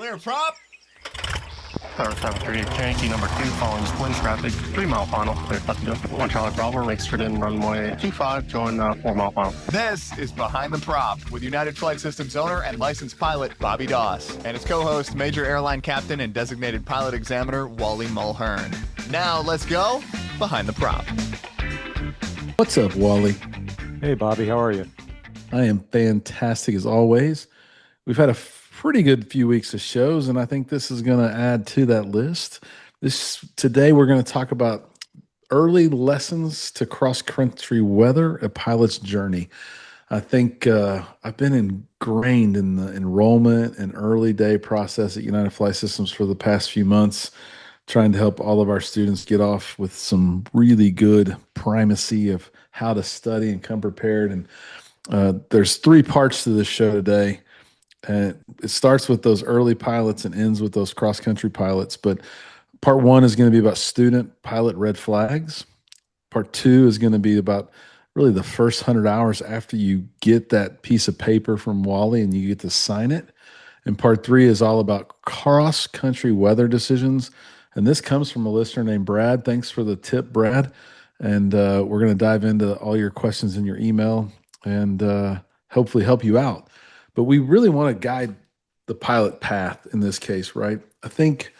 Clear prop. Tower 738 Yankee number 2 following twin traffic, 3 mile final. Clear left to 1 Charlie Bravo, make straight in runway 25, join 4 mile final. This is Behind the Prop with United Flight Systems owner and licensed pilot Bobby Doss and his co-host, Major Airline Captain and designated pilot examiner Wally Mulhearn. Now let's go Behind the Prop. What's up, Wally? Hey, Bobby, how are you? I am fantastic as always. We've had a pretty good few weeks of shows, and I think this is going to add to that list. Today we're going to talk about early lessons to cross-country weather, a pilot's journey. I think I've been ingrained in the enrollment and early day process at United Flight Systems for the past few months, trying to help all of our students get off with some really good primacy of how to study and come prepared. And there's 3 parts to this show today. And it starts with those early pilots and ends with those cross-country pilots. But part 1 is going to be about student pilot red flags. Part 2 is going to be about really the first 100 hours after you get that piece of paper from Wally and you get to sign it. And part 3 is all about cross-country weather decisions. And this comes from a listener named Brad. Thanks for the tip, Brad. And we're going to dive into all your questions in your email and hopefully help you out. But we really want to guide the pilot path in this case, right? I think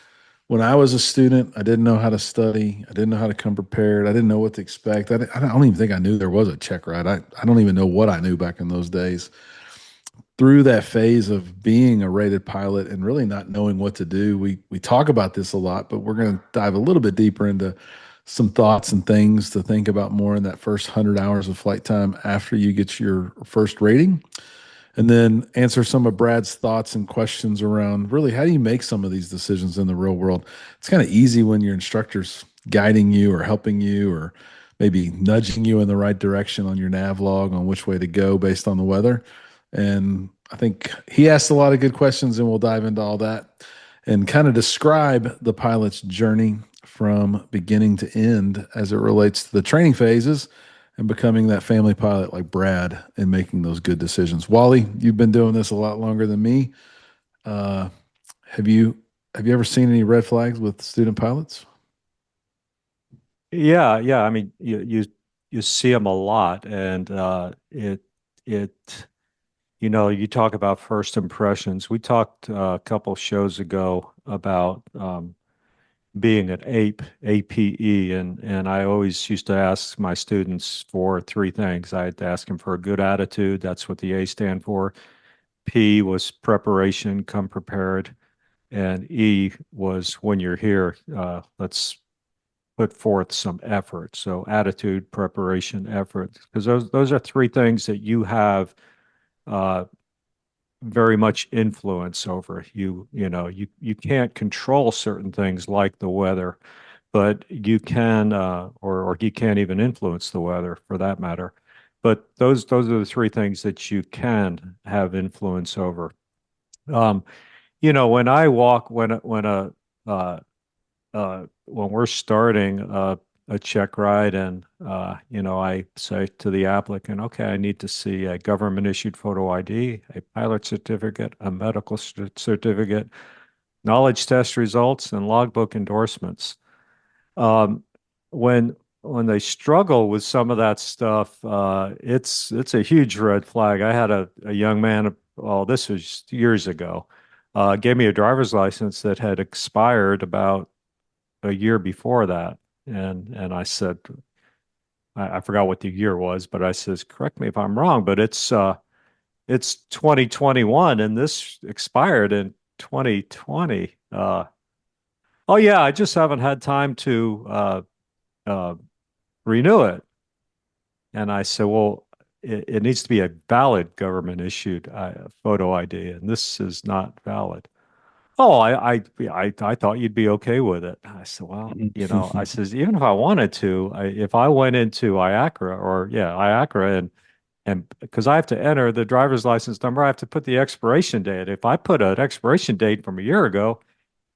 when I was a student, I didn't know how to study. I didn't know how to come prepared. I didn't know what to expect. I don't even think I knew there was a checkride. I don't even know what I knew back in those days. Through that phase of being a rated pilot and really not knowing what to do, we talk about this a lot, but we're going to dive a little bit deeper into some thoughts and things to think about more in that first 100 hours of flight time after you get your first rating. And then answer some of Brad's thoughts and questions around really how do you make some of these decisions in the real world. It's kind of easy when your instructor's guiding you or helping you or maybe nudging you in the right direction on your nav log on which way to go based on the weather. And I think he asked a lot of good questions, and we'll dive into all that and kind of describe the pilot's journey from beginning to end as it relates to the training phases and becoming that family pilot like Brad and making those good decisions. Wally, you've been doing this a lot longer than me. Have you ever seen any red flags with student pilots? Yeah. I mean, you see them a lot, and you talk about first impressions. We talked a couple shows ago about being an APE, and I always used to ask my students for 3 things. I had to ask them for a good attitude. That's what the A stand for. P was preparation, come prepared. And E was when you're here, let's put forth some effort. So attitude, preparation, effort, because those are 3 things that you have very much influence over. You can't control certain things like the weather, but you can, or you can't even influence the weather for that matter. But those are the 3 things that you can have influence over. When I walk, when we're starting a check ride, and I say to the applicant, okay, I need to see a government issued photo ID, a pilot certificate, a medical certificate, knowledge test results, and logbook endorsements. When they struggle with some of that stuff, it's a huge red flag. I had a young man, this was years ago, gave me a driver's license that had expired about a year before that. And I said, I forgot what the year was, but I says, correct me if I'm wrong, but it's 2021 and this expired in 2020. Oh yeah, I just haven't had time to renew it. And I said, well, it needs to be a valid government issued photo ID, and this is not valid. Oh, I thought you'd be okay with it. I said, well, I says, even if I wanted to, if I went into IACRA and because I have to enter the driver's license number, I have to put the expiration date. If I put an expiration date from a year ago,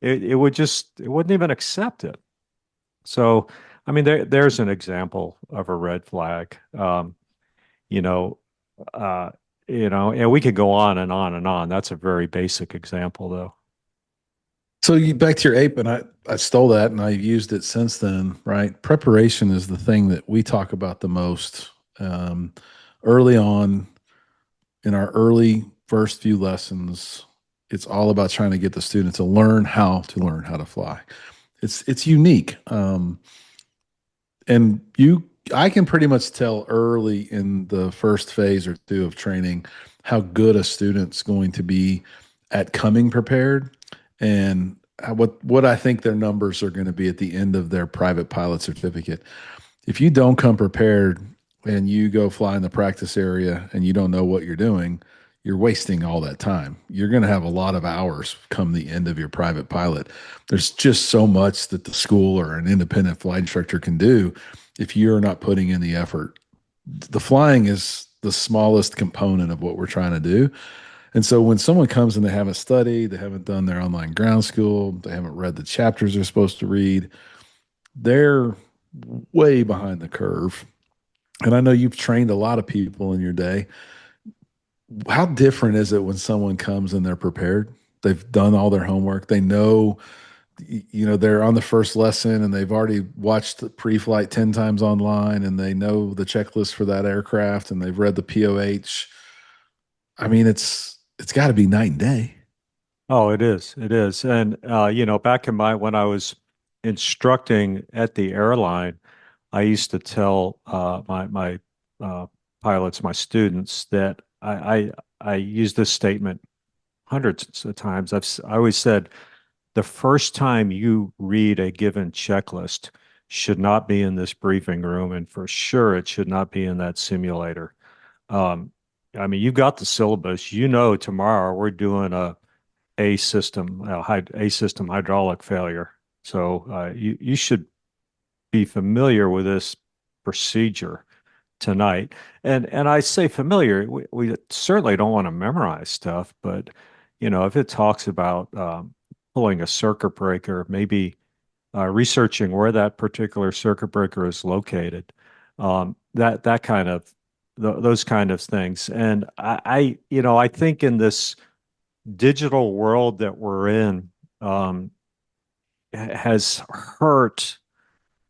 it wouldn't even accept it. So, I mean, there's an example of a red flag. You know, and we could go on and on and on. That's a very basic example, though. So you back to your ape, and I stole that and I've used it since then, right? Preparation is the thing that we talk about the most um, early on in our early first few lessons. It's all about trying to get the student to learn how to fly. It's unique, and I can pretty much tell early in the first phase or two of training how good a student's going to be at coming prepared and what I think their numbers are going to be at the end of their private pilot certificate. If you don't come prepared and you go fly in the practice area and you don't know what you're doing, you're wasting all that time. You're going to have a lot of hours come the end of your private pilot. There's just so much that the school or an independent flight instructor can do if you're not putting in the effort. The flying is the smallest component of what we're trying to do. And so when someone comes and they haven't studied, they haven't done their online ground school, they haven't read the chapters they're supposed to read, they're way behind the curve. And I know you've trained a lot of people in your day. How different is it when someone comes and they're prepared? They've done all their homework. They know, they're on the first lesson and they've already watched the pre-flight 10 times online and they know the checklist for that aircraft and they've read the POH. I mean, it's got to be night and day. Oh, it is. It is. And back in when I was instructing at the airline, I used to tell my pilots, my students, that I use this statement hundreds of times. I always said the first time you read a given checklist should not be in this briefing room, and for sure it should not be in that simulator. Um, I mean, you've got the syllabus. You know, tomorrow we're doing a system hydraulic failure. So you should be familiar with this procedure tonight. And I say familiar, we certainly don't want to memorize stuff, but if it talks about pulling a circuit breaker, maybe researching where that particular circuit breaker is located, that kind of those kind of things. And I think in this digital world that we're in, has hurt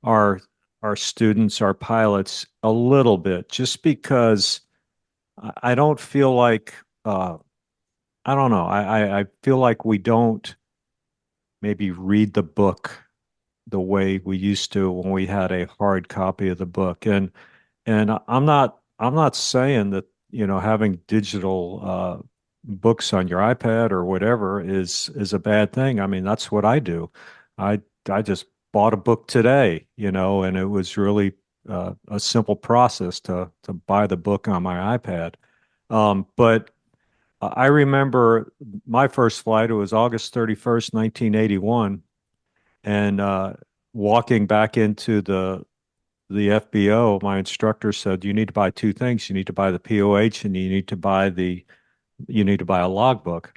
our our students, our pilots a little bit, just because I don't feel like I don't know. I feel like we don't maybe read the book the way we used to when we had a hard copy of the book. And I'm not saying that, having digital books on your iPad or whatever is a bad thing. I mean, that's what I do. I just bought a book today, and it was really a simple process to buy the book on my iPad. But I remember my first flight. It was August 31st, 1981, and walking back into the FBO, my instructor said, "You need to buy two things. You need to buy the POH, and you need to buy a logbook."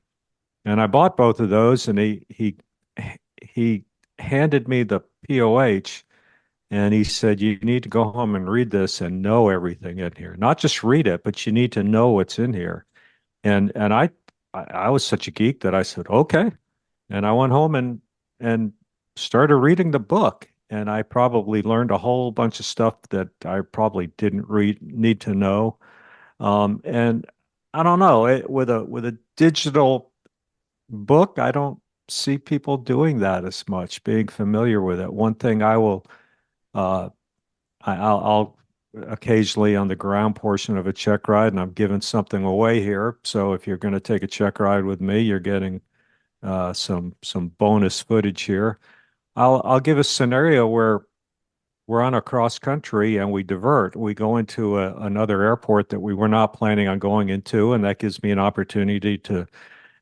And I bought both of those, and he handed me the POH, and he said, "You need to go home and read this and know everything in here. Not just read it, but you need to know what's in here." And I was such a geek that I said, "Okay." And I went home and started reading the book. And I probably learned a whole bunch of stuff that I probably didn't need to know. And I don't know, with a digital book, I don't see people doing that as much, being familiar with it. One thing uh, I'll occasionally on the ground portion of a check ride, and I'm giving something away here. So if you're going to take a check ride with me, you're getting some bonus footage here. I'll give a scenario where we're on a cross country and we divert. We go into another airport that we were not planning on going into, and that gives me an opportunity to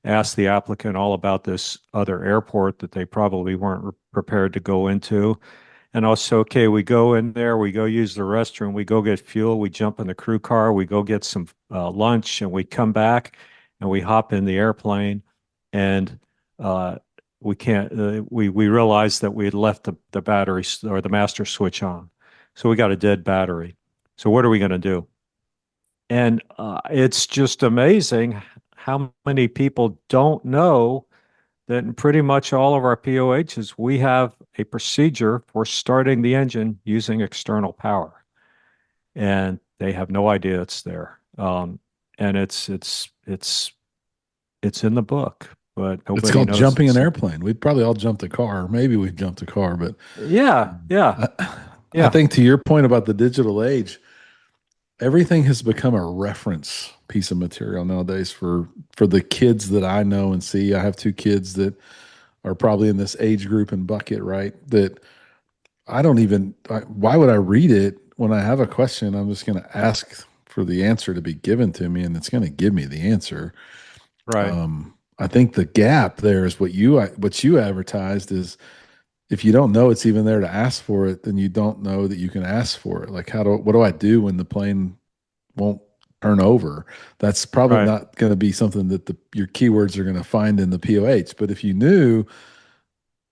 ask the applicant all about this other airport that they probably weren't prepared to go into. And also, okay, we go in there, we go use the restroom, we go get fuel, we jump in the crew car, we go get some lunch, and we come back and we hop in the airplane, and uh, we can't. We realized that we had left the battery or the master switch on, so we got a dead battery. So what are we going to do? And it's just amazing how many people don't know that in pretty much all of our POHs, we have a procedure for starting the engine using external power, and they have no idea it's there. And it's in the book, but It's nobody called knows jumping an it's. airplane. We'd probably all jumped a car. Maybe we've jumped a car, but Yeah, yeah, I yeah. think to your point about the digital age, everything has become a reference piece of material nowadays for the kids that I know and see. I have two kids that are probably in this age group and bucket, right? That I don't even, why would I read it when I have a question? I'm just going to ask for the answer to be given to me, and it's going to give me the answer. Right, I think the gap there is what you advertised is if you don't know it's even there to ask for it, then you don't know that you can ask for it. Like what do I do when the plane won't turn over? That's probably right, not going to be something that your keywords are going to find in the POH. But if you knew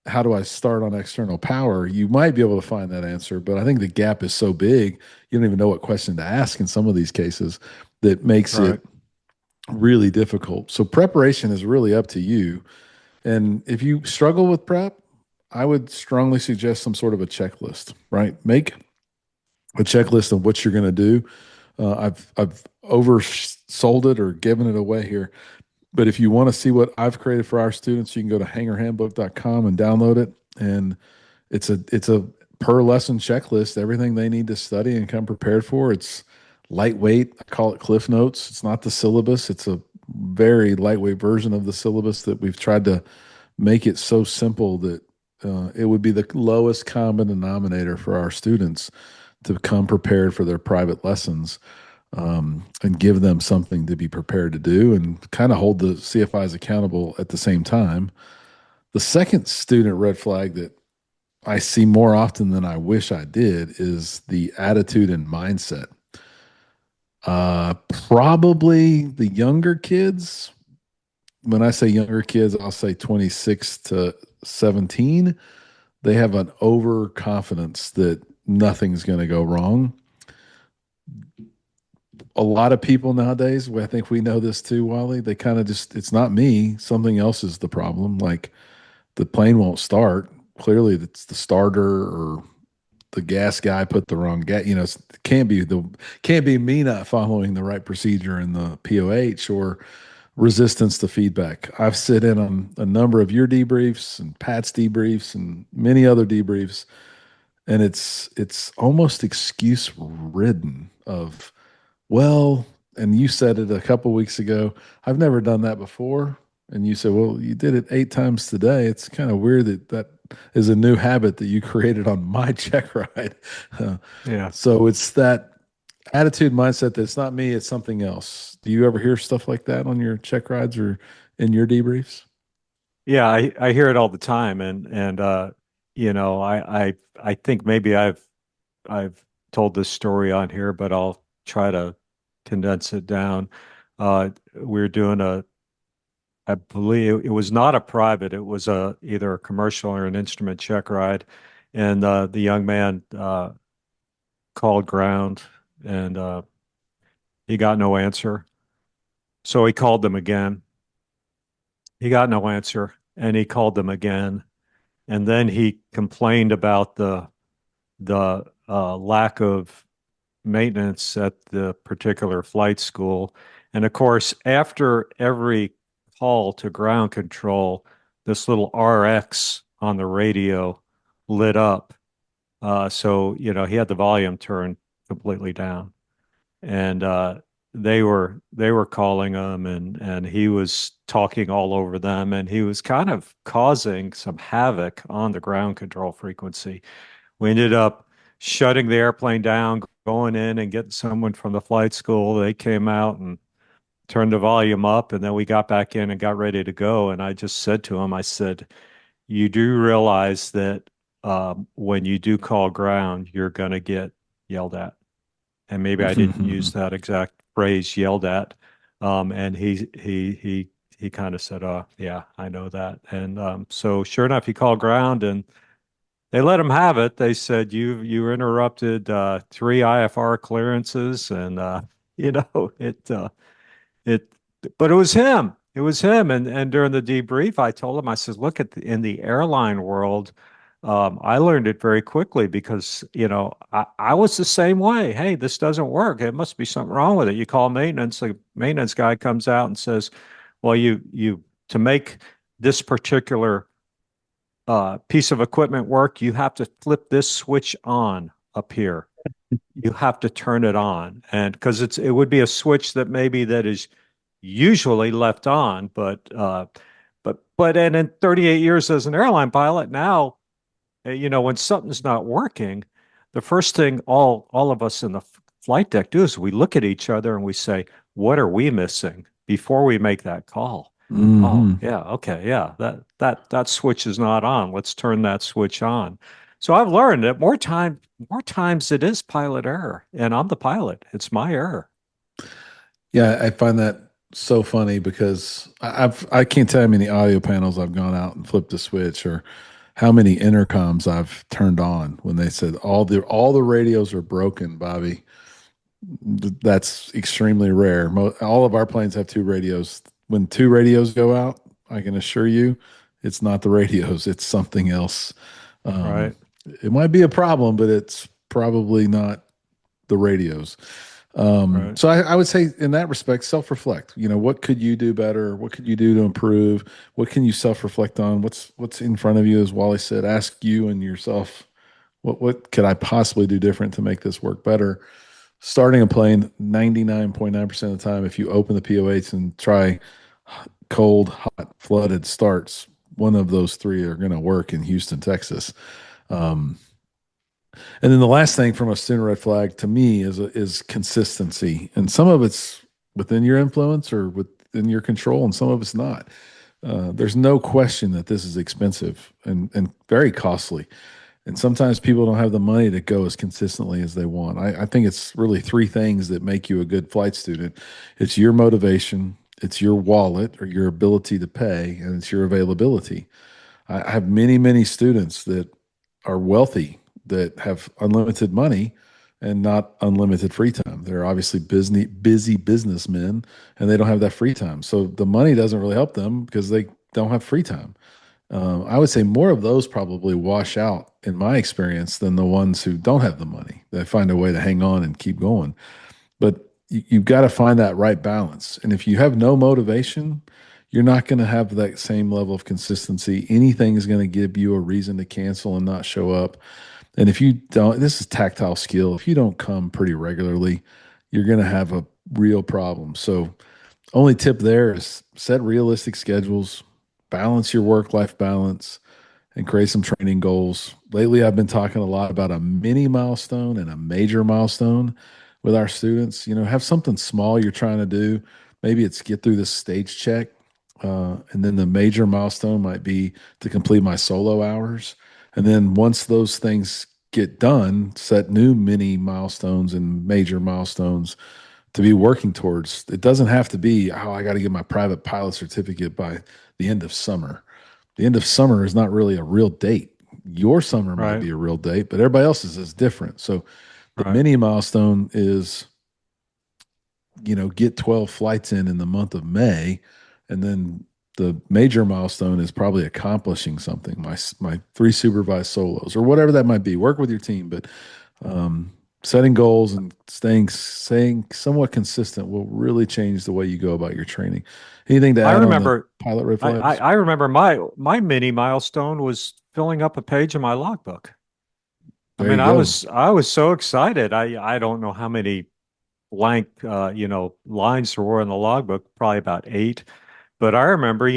how do I start on external power, you might be able to find that answer. But I think the gap is so big, you don't even know what question to ask in some of these cases that makes right. it really difficult. So preparation is really up to you. And if you struggle with prep, I would strongly suggest some sort of a checklist, right? Make a checklist of what you're going to do. I've oversold it or given it away here. But if you want to see what I've created for our students, you can go to hangerhandbook.com and download it. And it's a per lesson checklist, everything they need to study and come prepared for. It's lightweight. I call it Cliff Notes. It's not the syllabus. It's a very lightweight version of the syllabus that we've tried to make it so simple that it would be the lowest common denominator for our students to come prepared for their private lessons, and give them something to be prepared to do and kind of hold the CFIs accountable at the same time. The second student red flag that I see more often than I wish I did is the attitude and mindset. Probably the younger kids. When I say younger kids, I'll say 26 to 17. They have an overconfidence that nothing's going to go wrong. A lot of people nowadays, I think we know this too, Wally, they kind of just, it's not me. Something else is the problem. Like the plane won't start. Clearly, it's the starter or the gas guy put the wrong gas. It can't be me not following the right procedure in the POH or resistance to feedback. I've sit in on a number of your debriefs and Pat's debriefs and many other debriefs, and it's almost excuse ridden of, well, and you said it a couple weeks ago, I've never done that before. And you said, well, you did it 8 times today. It's kind of weird that is a new habit that you created on my check ride. Uh, Yeah. so it's that attitude mindset that it's not me, it's something else. Do you ever hear stuff like that on your check rides or in your debriefs? Yeah, I hear it all the time, and I think maybe I've told this story on here, but I'll try to condense it down. We're doing I believe it was not a private, it was either a commercial or an instrument check ride, and the young man called ground, and he got no answer, so he called them again. He got no answer, and he called them again, and then he complained about the lack of maintenance at the particular flight school. And of course, after every call to ground control, this little RX on the radio lit up. So, he had the volume turned completely down. And they were calling him, and he was talking all over them, and he was kind of causing some havoc on the ground control frequency. We ended up shutting the airplane down, going in and getting someone from the flight school. They came out and turned the volume up, and then we got back in and got ready to go. And I just said to him, I said, you do realize that when you do call ground, you're going to get yelled at. And maybe I didn't use that exact phrase, yelled at. And he kind of said, yeah, I know that. And so sure enough, he called ground, and they let him have it. They said you interrupted 3 IFR clearances, and you know it it. But it was him. It was him. And during the debrief, I told him, I said, look in the airline world, I learned it very quickly because, I was the same way. Hey, this doesn't work. It must be something wrong with it. You call maintenance, the maintenance guy comes out and says, well, to make this particular piece of equipment work, you have to flip this switch on up here. You have to turn it on, and because it would be a switch that is usually left on, but and in 38 years as an airline pilot now, when something's not working, the first thing all of us in the flight deck do is we look at each other and we say, what are we missing before we make that call? Oh, Hmm. yeah, okay, yeah, that switch is not on. Let's turn that switch on. So I've learned that more times it is pilot error, and I'm the pilot. It's my error. Yeah, I find that so funny because I can't tell how many audio panels I've gone out and flipped a switch, or how many intercoms I've turned on when they said all the radios are broken, Bobby. That's extremely rare. All of our planes have two radios. When two radios go out, I can assure you, it's not the radios; it's something else. Um, Right, it might be a problem, but it's probably not the radios. right. So I would say in that respect, self-reflect. What could you do better? What could you do to improve? What can you self-reflect on? What's in front of you, as Wally said. Ask you and yourself, what could I possibly do different to make this work better? Starting a plane 99.9% of the time, if you open the POH and try cold, hot, flooded starts, one of those three are going to work in Houston, Texas. Um, and then the last thing from a student red flag to me is consistency, and some of it's within your influence or within your control, and some of it's not. There's no question that this is expensive and very costly, and sometimes people don't have the money to go as consistently as they want. I think it's really three things that make you a good flight student. It's your motivation, it's your wallet or your ability to pay, and it's your availability. I have many, many students that are wealthy that have unlimited money and not unlimited free time. They're obviously busy businessmen, and they don't have that free time. So the money doesn't really help them because they don't have free time. I would say more of those probably wash out in my experience than the ones who don't have the money. They find a way to hang on and keep going. But you've got to find that right balance. And if you have no motivation, you're not going to have that same level of consistency. Anything is going to give you a reason to cancel and not show up. And if you don't, this is tactile skill. If you don't come pretty regularly, you're going to have a real problem. So, only tip there is set realistic schedules, balance your work life balance, and create some training goals. Lately, I've been talking a lot about a mini milestone and a major milestone with our students. Have something small you're trying to do. Maybe it's get through this stage check. And then the major milestone might be to complete my solo hours. And then once those things get done, set new mini milestones and major milestones to be working towards. It doesn't have to be, oh, I got to get my private pilot certificate by the end of summer. The end of summer is not really a real date. Your summer might Right, be a real date, but everybody else's is different. So the right. mini milestone is, get 12 flights in the month of May. And then the major milestone is probably accomplishing something, my three supervised solos or whatever that might be. Work with your team, but um, setting goals and staying somewhat consistent will really change the way you go about your training. Anything to I add on the remember, pilot red I flags? I remember my mini milestone was filling up a page in my logbook. I There mean, you I go. was I was so excited. I don't know how many blank lines there were in the logbook, probably about eight. But I remember,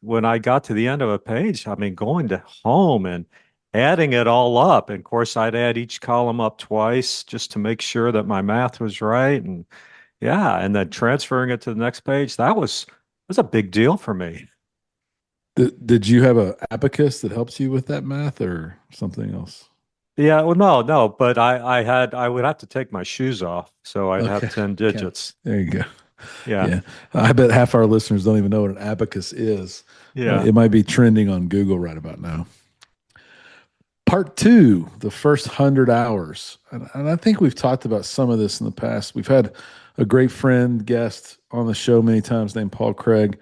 when I got to the end of a page, I mean, going to home and adding it all up. And of course, I'd add each column up twice just to make sure that my math was right. And yeah, and then transferring it to the next page, that was a big deal for me. Did you have a abacus that helps you with that math or something else? Yeah, well, no, but I would have to take my shoes off, so I'd have Okay. 10 Okay. digits. There you go. Yeah, Yeah. I bet half our listeners don't even know what an abacus is. yeah. It might be trending on Google right about now. Part two, the first 100 hours. And I think we've talked about some of this in the past. We've had a great friend, guest on the show many times named Paul Craig.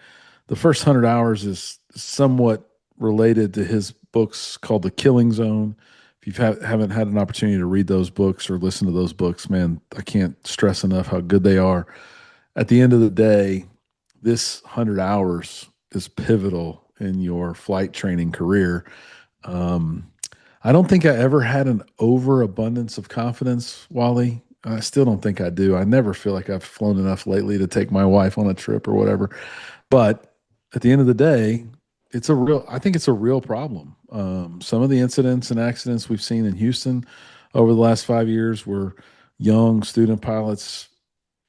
The first 100 hours is somewhat related to his books called The Killing Zone. If you haven't had an opportunity to read those books or listen to those books, man, I can't stress enough how good they are. At the end of the day, this 100 hours is pivotal in your flight training career. Um, I don't think I ever had an overabundance of confidence, Wally. I still don't think I do. I never feel like I've flown enough lately to take my wife on a trip or whatever. But at the end of the day, I think it's a real problem. Some of the incidents and accidents we've seen in Houston over the last 5 years were young student pilots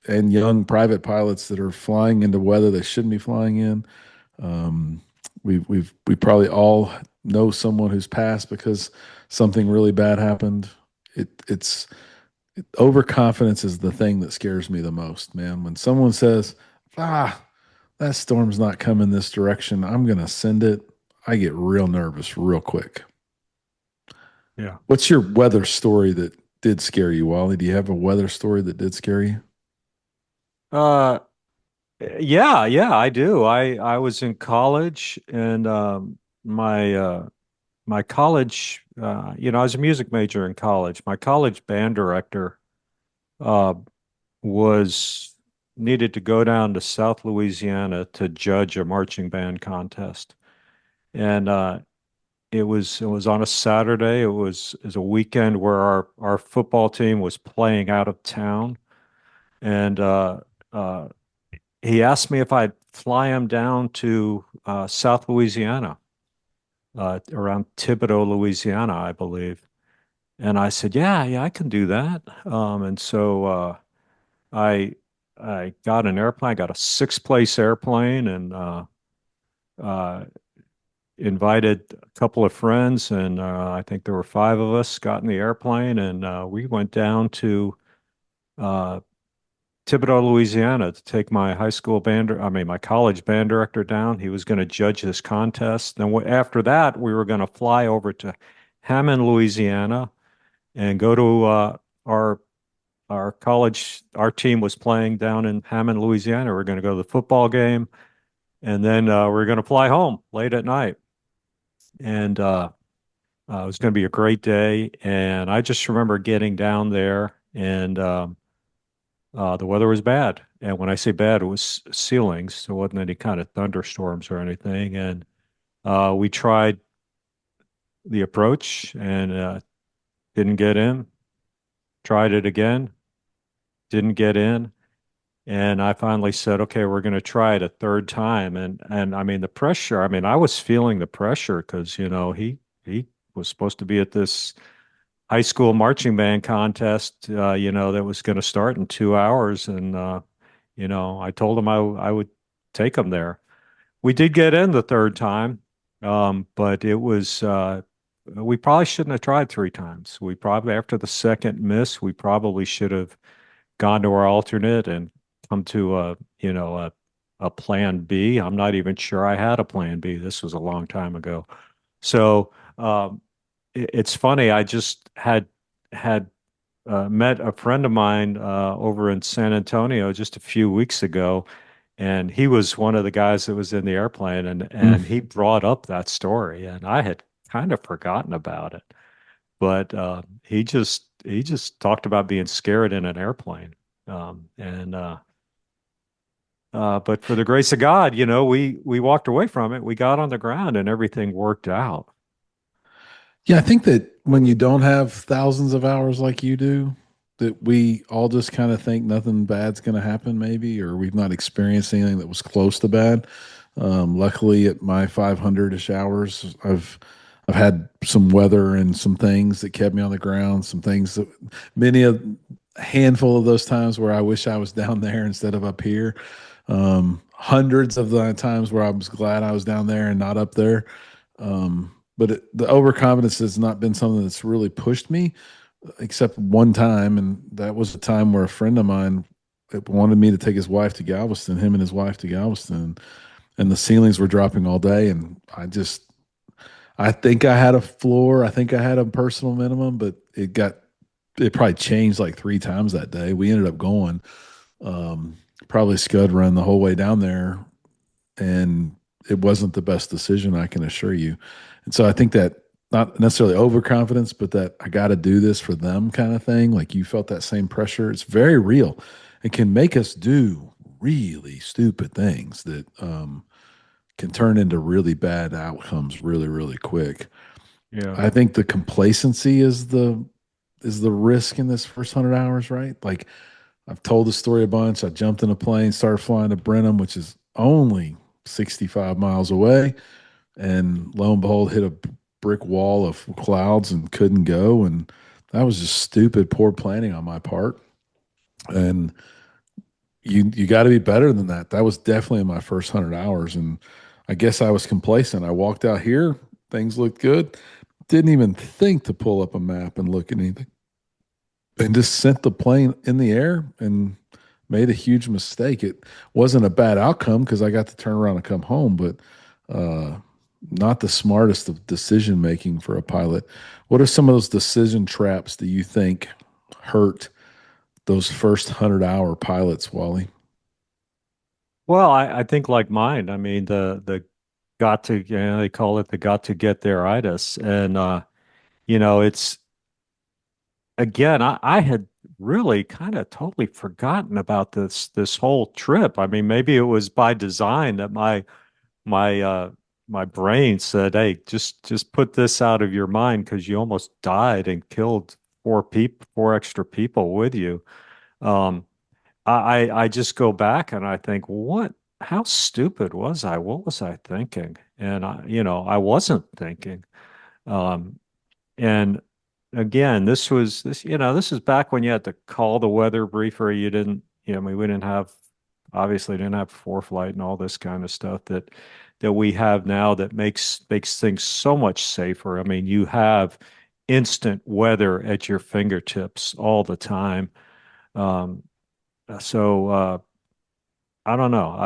and young private pilots that are flying into weather they shouldn't be flying in. We probably all know someone who's passed because something really bad happened. It's overconfidence is the thing that scares me the most, man. When someone says, that storm's not coming this direction, I'm going to send it, I get real nervous real quick. Yeah. What's your weather story that did scare you, Wally? Do you have a weather story that did scare you? Uh, yeah, I do. I was in college, and my college, I was a music major in college. My college band director uh, was needed to go down to South Louisiana to judge a marching band contest, and it was on a Saturday. It was a weekend where our football team was playing out of town, and uh, he asked me if I'd fly him down to South Louisiana, around Thibodaux, Louisiana, I believe. And I said, yeah, I can do that. And so I I got an airplane, I got a six-place airplane, and uh, invited a couple of friends, and I think there were five of us, got in the airplane, and we went down to uh, Thibodaux, Louisiana, to take my my college band director down. He was going to judge this contest. Then after that, we were going to fly over to Hammond, Louisiana, and go to our college. Our team was playing down in Hammond, Louisiana. We are going to go to the football game, and then we are going to fly home late at night. And it was going to be a great day. And I just remember getting down there, and the weather was bad. And when I say bad, it was ceilings. So it wasn't any kind of thunderstorms or anything. And we tried the approach and didn't get in. Tried it again, didn't get in. And I finally said, okay, we're going to try it a third time. And I mean, the pressure, I mean, I was feeling the pressure because, he was supposed to be at this high school marching band contest, that was going to start in 2 hours. And, I told him I would take him there. We did get in the third time, but we probably shouldn't have tried three times. We probably, after the second miss, we probably should have gone to our alternate and come to a plan B. I'm not even sure I had a plan B. This was a long time ago. So, it's funny. I just had met a friend of mine over in San Antonio just a few weeks ago, and he was one of the guys that was in the airplane, and he brought up that story, and I had kind of forgotten about it. But he just talked about being scared in an airplane, and but for the grace of God, we walked away from it. We got on the ground, and everything worked out. Yeah, I think that when you don't have thousands of hours like you do, that we all just kind of think nothing bad's going to happen, maybe, or we've not experienced anything that was close to bad. Luckily, at my 500-ish hours, I've had some weather and some things that kept me on the ground. Some things that a handful of those times where I wish I was down there instead of up here. Hundreds of the times where I was glad I was down there and not up there. But the overconfidence has not been something that's really pushed me, except one time, and that was a time where a friend of mine wanted me to take his wife to Galveston, him and his wife to Galveston, and the ceilings were dropping all day, and I think I had a floor, I think I had a personal minimum, but it probably changed like three times that day. We ended up going, Probably scud run the whole way down there, and it wasn't the best decision, I can assure you. And so I think that not necessarily overconfidence, but that I got to do this for them kind of thing. Like you felt that same pressure. It's very real. It can make us do really stupid things that can turn into really bad outcomes really, really quick. Yeah. I think the complacency is the risk in this first 100 hours, right? Like I've told the story a bunch. I jumped in a plane, started flying to Brenham, which is only 65 miles away, and lo and behold, hit a brick wall of clouds and couldn't go. And that was just stupid, poor planning on my part. And you got to be better than that. That was definitely in my first 100 hours, and I guess I was complacent. I walked out here, things looked good. Didn't even think to pull up a map and look at anything, and just sent the plane in the air and made a huge mistake. It wasn't a bad outcome because I got to turn around and come home, but uh, not the smartest of decision making for a pilot. What are some of those decision traps that you think hurt those first 100-hour pilots, Wally? Well, I think like mine. I mean, the got to, they call it the got to get there itis. And it's again, I had really kind of totally forgotten about this whole trip. I mean, maybe it was by design that my my brain said, "Hey, just put this out of your mind because you almost died and killed four extra people with you." Um, I just go back and I think, what? How stupid was I? What was I thinking? And I wasn't thinking. Um, and again, this is back when you had to call the weather briefer. You didn't, I mean, we didn't have, obviously didn't have ForeFlight and all this kind of stuff that we have now that makes things so much safer. I mean, you have instant weather at your fingertips all the time. Um, so I don't know.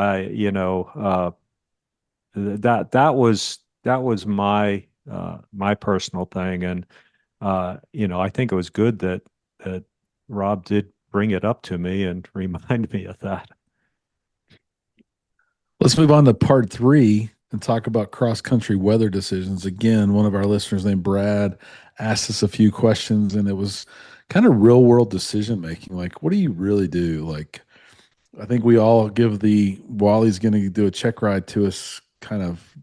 That was my personal thing, and I think it was good that Rob did bring it up to me and remind me of that. Let's move on to part three and talk about cross country weather decisions. Again, one of our listeners named Brad asked us a few questions, and it was kind of real world decision making. Like, what do you really do? Like, I think we all give the Wally's going to do a check ride to us kind of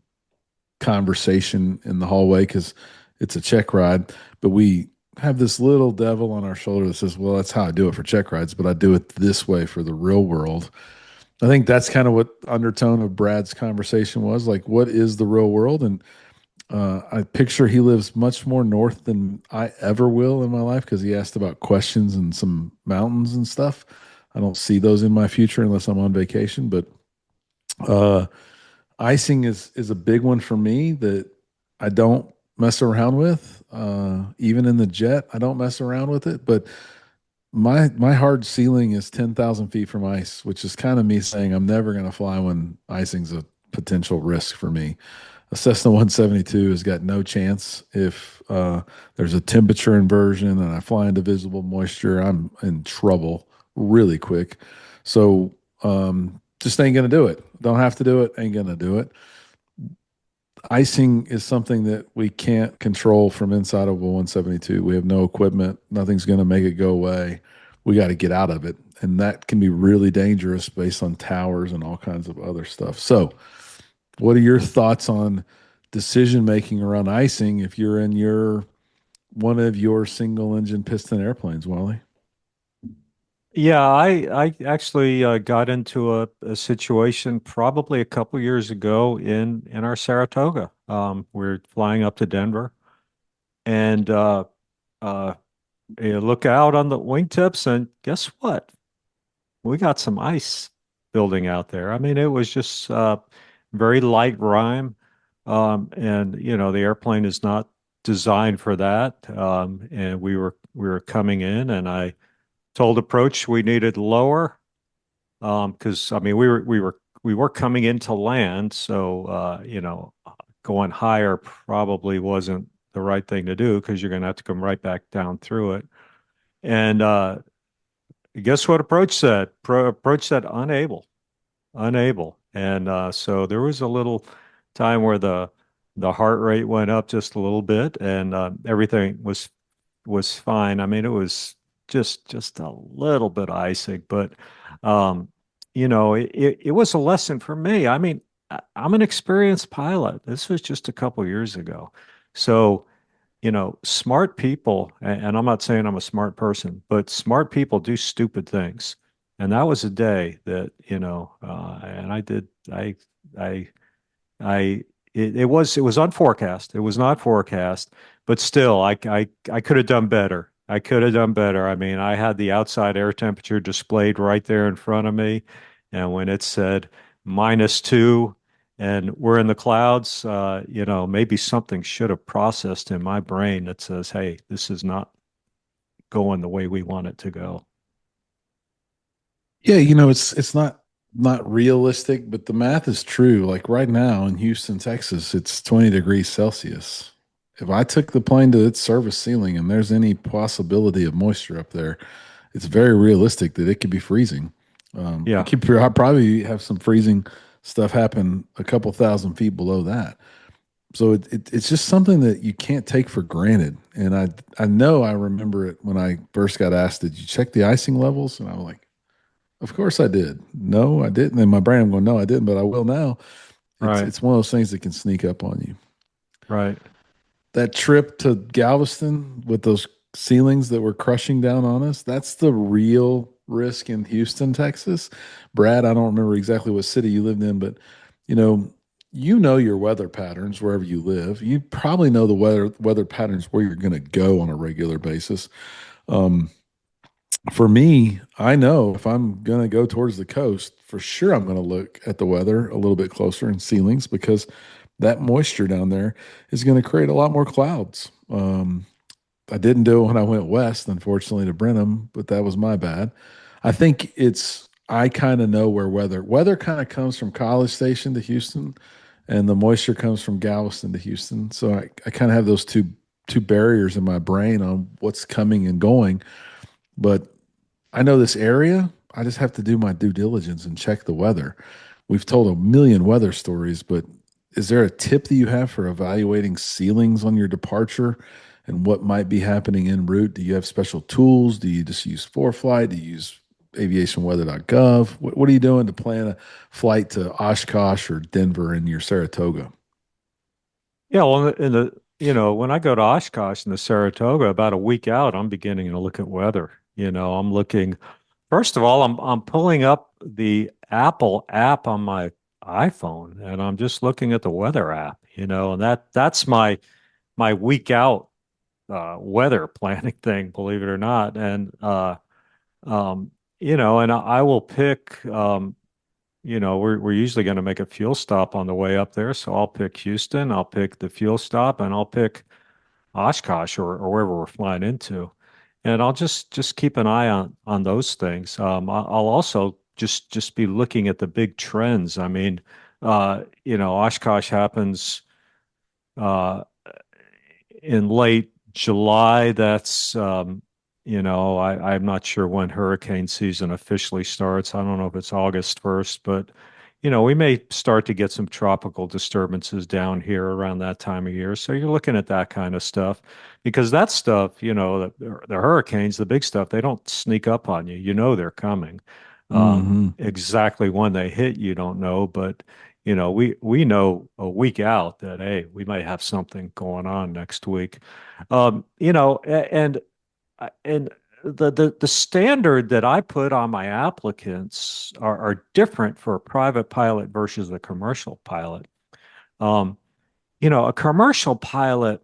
conversation in the hallway because it's a check ride, but we have this little devil on our shoulder that says, well, that's how I do it for check rides, but I do it this way for the real world. I think that's kind of what undertone of Brad's conversation was like, what is the real world? And I picture he lives much more north than I ever will in my life because he asked about questions and some mountains and stuff. I don't see those in my future unless I'm on vacation, but uh, icing is a big one for me that I don't mess around with. Even in the jet, I don't mess around with it. But my hard ceiling is 10,000 feet from ice, which is kind of me saying I'm never going to fly when icing's a potential risk for me. A Cessna 172 has got no chance if there's a temperature inversion and I fly into visible moisture. I'm in trouble really quick. So just ain't going to do it. Don't have to do it. Ain't going to do it. Icing is something that we can't control from inside of a 172. We have no equipment. Nothing's going to make it go away. We got to get out of it. And that can be really dangerous based on towers and all kinds of other stuff. So, what are your thoughts on decision making around icing if you're in your one of your single engine piston airplanes, Wally? Yeah, I actually got into a situation probably a couple years ago in our Saratoga. We're flying up to Denver, and uh, you look out on the wingtips, and guess what? We got some ice building out there. I mean, it was just very light rime, and the airplane is not designed for that. And we were coming in, and I told approach we needed lower because I mean we were coming into land, so going higher probably wasn't the right thing to do because you're going to have to come right back down through it. And guess what approach said? Approach said unable, unable. And so there was a little time where the heart rate went up just a little bit, and everything was fine. I mean, it was just a little bit icing, but um, it was a lesson for me. I mean, I'm an experienced pilot. This was just a couple years ago, so smart people, and I'm not saying I'm a smart person, but smart people do stupid things. And that was a day that, and I, I, it was unforecast. It was not forecast, but still, I could have done better. I could have done better. I mean, I had the outside air temperature displayed right there in front of me, and when it said -2 and we're in the clouds, maybe something should have processed in my brain that says, "Hey, this is not going the way we want it to go." Yeah, it's not realistic, but the math is true. Like right now in Houston, Texas, it's 20 degrees Celsius. If I took the plane to its service ceiling and there's any possibility of moisture up there, it's very realistic that it could be freezing. It Yeah, could probably have some freezing stuff happen a couple thousand feet below that. So it's just something that you can't take for granted. And I know I remember it when I first got asked, "Did you check the icing levels?" And I was like, "Of course I did." No, I didn't. And my brain, I'm going, "No, I didn't, but I will now." It's right, it's one of those things that can sneak up on you. right. That trip to Galveston with those ceilings that were crushing down on us, that's the real risk in Houston, Texas. Brad, I don't remember exactly what city you lived in, but you know, your weather patterns wherever you live. You probably know the weather patterns where you're going to go on a regular basis. Um, for me, I know if I'm going to go towards the coast, for sure I'm going to look at the weather a little bit closer in ceilings because that moisture down there is going to create a lot more clouds. I didn't do it when I went west, unfortunately, to Brenham, but that was my bad. I kind of know where weather kind of comes from College Station to Houston, and the moisture comes from Galveston to Houston. So I kind of have those two barriers in my brain on what's coming and going. But I know this area. I just have to do my due diligence and check the weather. We've told a million weather stories, but is there a tip that you have for evaluating ceilings on your departure and what might be happening en route? Do you have special tools? Do you just use ForeFlight? Do you use aviationweather.gov? What are you doing to plan a flight to Oshkosh or Denver in your Saratoga? Yeah, well, when I go to Oshkosh in the Saratoga, about a week out, I'm beginning to look at weather. I'm looking. First of all, I'm pulling up the Apple app on my iPhone, and I'm just looking at the weather app. And that's my week out weather planning thing, believe it or not. And um, and I will pick. We're usually going to make a fuel stop on the way up there, so I'll pick Houston, I'll pick the fuel stop, and I'll pick Oshkosh or wherever we're flying into, and I'll just keep an eye on those things. I'll also just be looking at the big trends. I mean, Oshkosh happens uh, in late July. That's I'm not sure when hurricane season officially starts. I don't know if it's August 1st, but we may start to get some tropical disturbances down here around that time of year. So you're looking at that kind of stuff because that stuff, the hurricanes, the big stuff, they don't sneak up on you. You know they're coming. Hmm. Exactly when they hit, you don't know, but we know a week out that hey, we might have something going on next week. And the standard that I put on my applicants are different for a private pilot versus a commercial pilot. Um, a commercial pilot,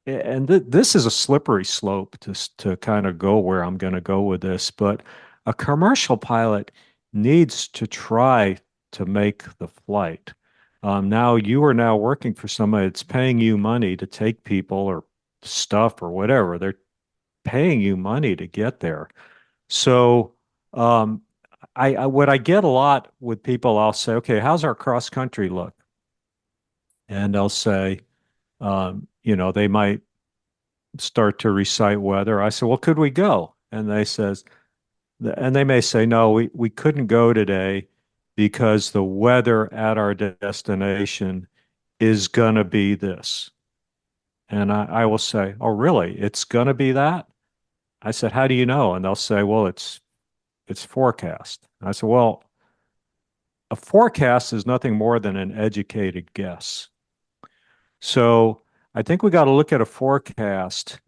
and this is a slippery slope to kind of go where I'm going to go with this, but a commercial pilot needs to try to make the flight. Now you are now working for somebody that's paying you money to take people or stuff or whatever. They're paying you money to get there. So, um, what I get a lot with people, I'll say, okay, how's our cross country look? And they'll say, they might start to recite weather. I say, well, could we go? And they may say, no, we couldn't go today because the weather at our destination is going to be this. And I will say, oh, really? It's going to be that? I said, how do you know? And they'll say, well, it's forecast. And I said, well, a forecast is nothing more than an educated guess. So I think we got to look at a forecast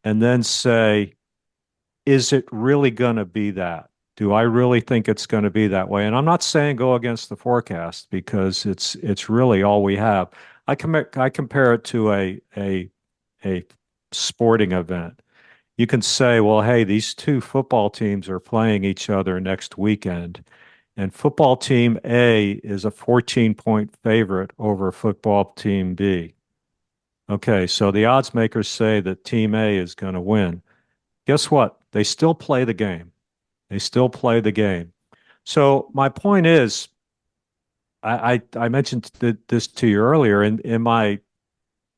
and then say, is it really going to be that? Do I really think it's going to be that way? And I'm not saying go against the forecast because it's really all we have. I compare it to a sporting event. You can say, well, hey, these two football teams are playing each other next weekend, and football team A is a 14-point favorite over football team B. Okay, so the odds makers say that team A is going to win. Guess what? They still play the game. They still play the game. So my point is, I mentioned this to you earlier. In my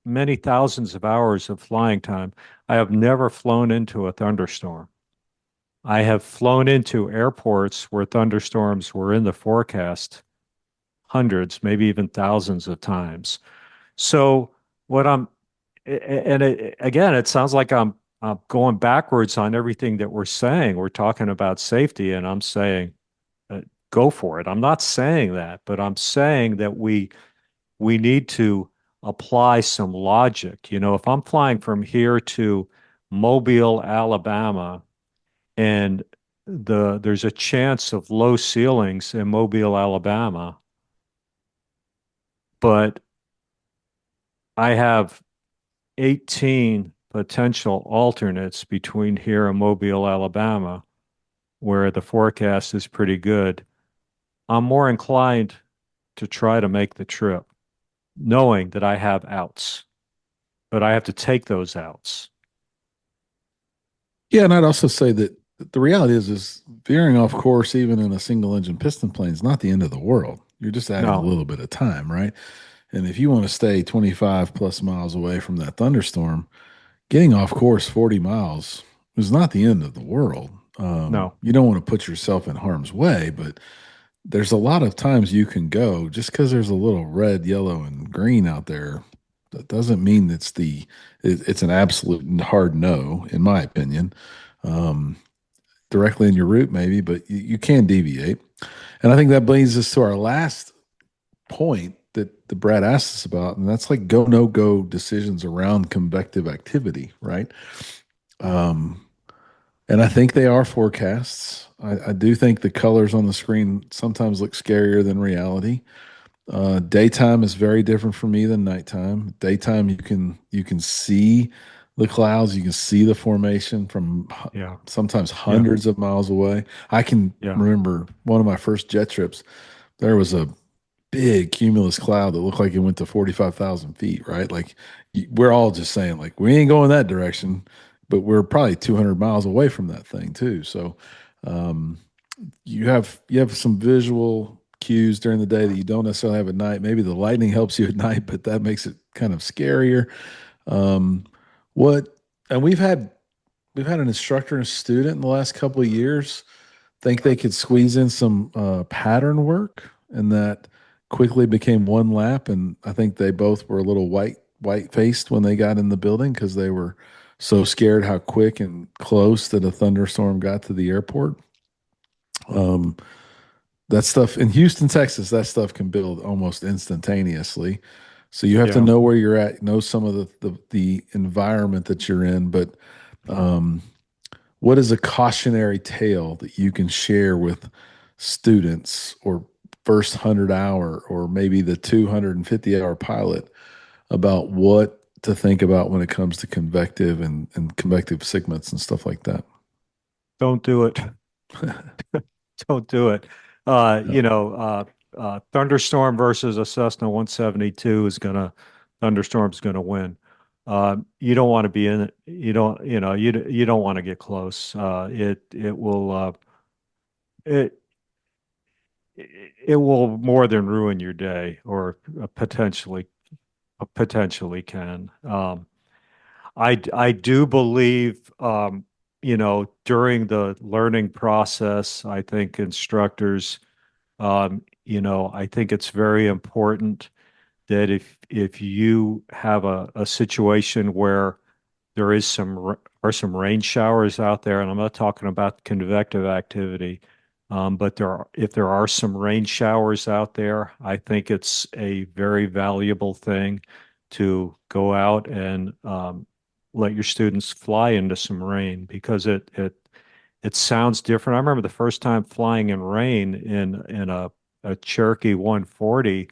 many thousands of hours of flying time, I have never flown into a thunderstorm. I have flown into airports where thunderstorms were in the forecast hundreds, maybe even thousands of times. So what I'm, and again, it sounds like I'm going backwards on everything that we're saying. We're talking about safety, and I'm saying, go for it. I'm not saying that, but I'm saying that we need to apply some logic. You know, if I'm flying from here to Mobile, Alabama, and there's a chance of low ceilings in Mobile, Alabama, but I have 18 potential alternates between here and Mobile, Alabama, where the forecast is pretty good. I'm more inclined to try to make the trip, knowing that I have outs, but I have to take those outs. Yeah, and I'd also say that the reality is veering off course, even in a single engine piston plane, is not the end of the world. You're just adding a No, little bit of time, right? And if you want to stay 25 plus miles away from that thunderstorm, getting off course 40 miles is not the end of the world. no, You don't want to put yourself in harm's way, but there's a lot of times you can go just because there's a little red, yellow, and green out there. That doesn't mean it's an absolute hard no, in my opinion. Um, Directly in your route, maybe, but you can deviate. And I think that brings us to our last point that the Brad asked us about, and that's like go no go decisions around convective activity, right? Um, and I think they are forecasts. I do think the colors on the screen sometimes look scarier than reality. Daytime is very different for me than nighttime. Daytime, you can see the clouds, you can see the formation from yeah, sometimes yeah, hundreds of miles away. I can yeah, remember one of my first jet trips. There was a big cumulus cloud that looked like it went to 45,000 feet, right? Like we're all just saying, like, we ain't going that direction, but we're probably 200 miles away from that thing too. So, um, you have some visual cues during the day that you don't necessarily have at night. Maybe the lightning helps you at night, but that makes it kind of scarier. Um, what and we've had an instructor and a student in the last couple of years think they could squeeze in some pattern work, and that quickly became one lap. And I think they both were a little white faced when they got in the building because they were so scared how quick and close that a thunderstorm got to the airport. Um, that stuff in Houston, Texas, that stuff can build almost instantaneously. So you have to yeah. know where you're at, know some of the environment that you're in. But um, what is a cautionary tale that you can share with students or first 100 hour or maybe the 250-hour pilot about what to think about when it comes to convective and convective segments and stuff like that? Don't do it. Don't do it. Yeah. Thunderstorm versus a Cessna 172 thunderstorm's gonna win. You don't want to be in it. You don't want to get close. It will it it will more than ruin your day, or potentially can. I do believe, during the learning process, I think instructors, I think it's very important that if you have a situation where there is some rain showers out there, and I'm not talking about convective activity, but if there are some rain showers out there, I think it's a very valuable thing to go out and let your students fly into some rain, because it sounds different. I remember the first time flying in rain in a Cherokee 140.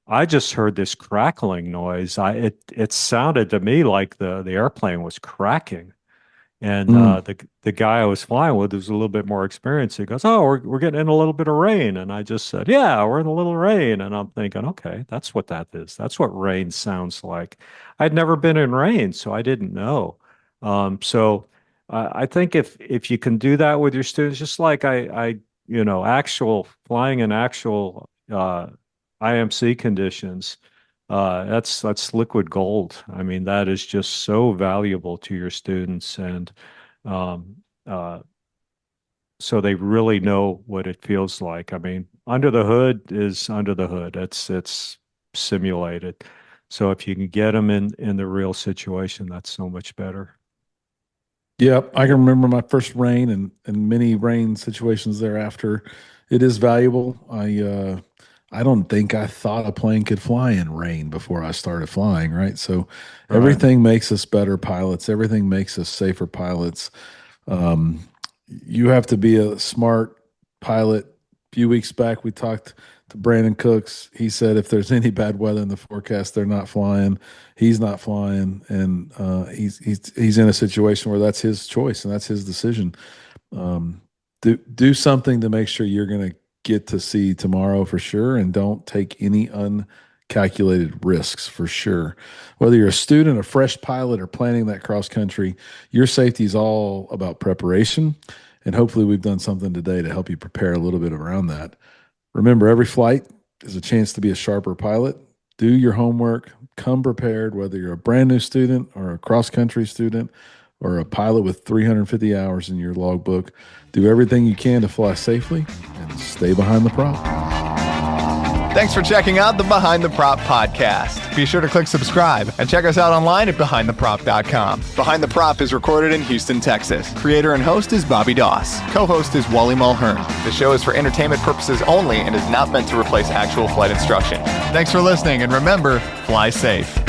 I just heard this crackling noise. It sounded to me like the airplane was cracking. And the guy I was flying with was a little bit more experienced. He goes, "Oh, we're getting in a little bit of rain." And I just said, "Yeah, we're in a little rain." And I'm thinking, okay, that's what that is. That's what rain sounds like. I'd never been in rain, so I didn't know. So I think if you can do that with your students, just like actual flying in actual IMC conditions, that's liquid gold. I mean, that is just so valuable to your students, and um, uh, so they really know what it feels like. I mean, under the hood is under the hood. It's simulated. So if you can get them in the real situation, that's so much better. Yeah, I can remember my first rain and many rain situations thereafter. It is valuable. I don't think I thought a plane could fly in rain before I started flying, right? So Right. everything makes us better pilots. Everything makes us safer pilots. You have to be a smart pilot. A few weeks back, we talked to Brandon Cooks. He said if there's any bad weather in the forecast, they're not flying. He's not flying, and he's in a situation where that's his choice and that's his decision. Um, do something to make sure you're going to get to see tomorrow for sure, and don't take any uncalculated risks for sure. Whether you're a student, a fresh pilot, or planning that cross country, your safety is all about preparation. And hopefully, we've done something today to help you prepare a little bit around that. Remember, every flight is a chance to be a sharper pilot. Do your homework, come prepared, whether you're a brand new student or a cross country student or a pilot with 350 hours in your logbook. Do everything you can to fly safely and stay behind the prop. Thanks for checking out the Behind the Prop podcast. Be sure to click subscribe and check us out online at behindtheprop.com. Behind the Prop is recorded in Houston, Texas. Creator and host is Bobby Doss. Co-host is Wally Mulhearn. The show is for entertainment purposes only and is not meant to replace actual flight instruction. Thanks for listening, and remember, fly safe.